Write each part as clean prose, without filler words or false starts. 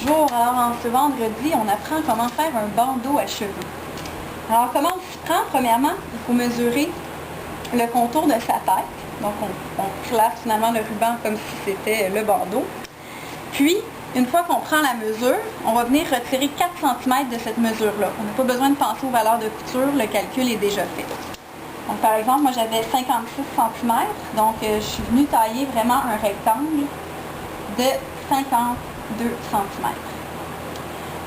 Bonjour, alors en ce vendredi, on apprend comment faire un bandeau à cheveux. Alors comment on s'y prend? Premièrement, il faut mesurer le contour de sa tête. Donc on place finalement le ruban comme si c'était le bandeau. Puis, une fois qu'on prend la mesure, on va venir retirer 4 cm de cette mesure-là. On n'a pas besoin de penser aux valeurs de couture, le calcul est déjà fait. Donc par exemple, moi j'avais 56 cm, donc je suis venue tailler vraiment un rectangle de 52 cm.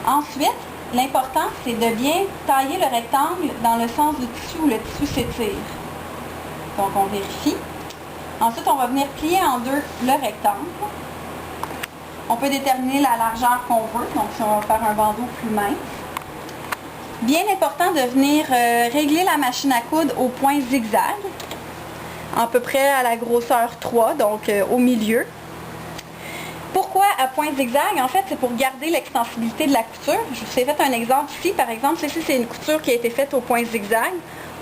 Ensuite, l'important, c'est de bien tailler le rectangle dans le sens du tissu où le tissu s'étire. Donc, on vérifie. Ensuite, on va venir plier en deux le rectangle. On peut déterminer la largeur qu'on veut, donc si on va faire un bandeau plus mince. Bien important de venir régler la machine à coudre au point zigzag, à peu près à la grosseur 3, donc au milieu. Pourquoi à point zigzag? En fait, c'est pour garder l'extensibilité de la couture. Je vous ai fait un exemple ici. Par exemple, ceci, c'est une couture qui a été faite au point zigzag.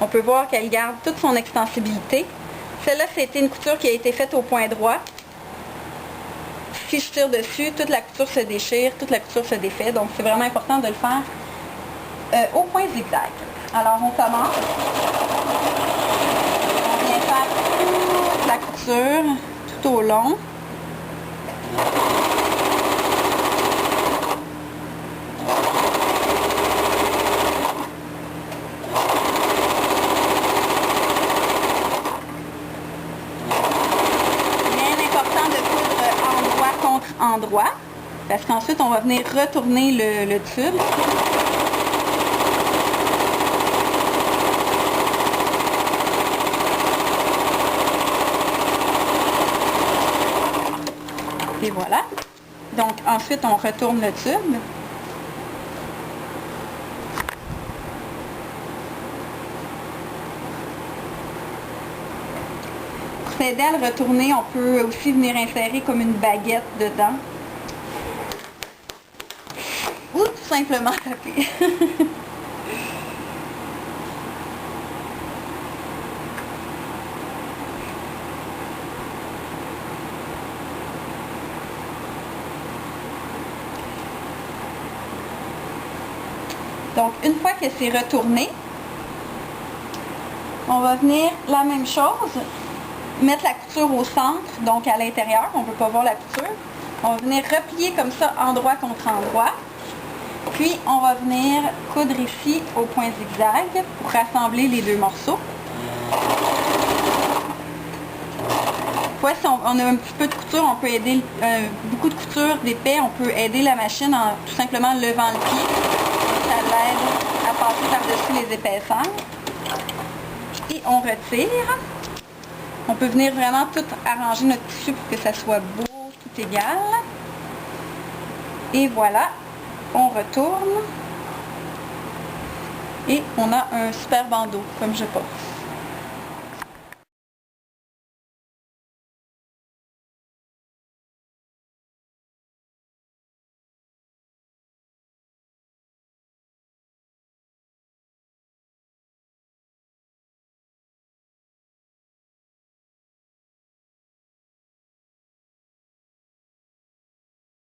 On peut voir qu'elle garde toute son extensibilité. Celle-là, c'était une couture qui a été faite au point droit. Si je tire dessus, toute la couture se déchire, toute la couture se défait. Donc, c'est vraiment important de le faire au point zigzag. Alors, on commence. On vient faire toute la couture tout au long. Endroit, parce qu'ensuite on va venir retourner le tube. Et voilà. Donc ensuite on retourne le tube. Pour s'aider à le retourner, on peut aussi venir insérer comme une baguette dedans. Ou tout simplement taper. Donc, une fois que c'est retourné, on va venir la même chose, mettre la couture au centre, donc à l'intérieur, on ne peut pas voir la couture. On va venir replier comme ça, endroit contre endroit. Puis, on va venir coudre ici au point zigzag pour rassembler les deux morceaux. Si on a un petit peu de couture, on peut aider, beaucoup de couture d'épais, on peut aider la machine en tout simplement levant le pied. Ça l'aide à passer par-dessus les épaisseurs. Et on retire. On peut venir vraiment tout arranger notre tissu pour que ça soit beau, tout égal. Et voilà, on retourne. Et on a un super bandeau, comme je pense.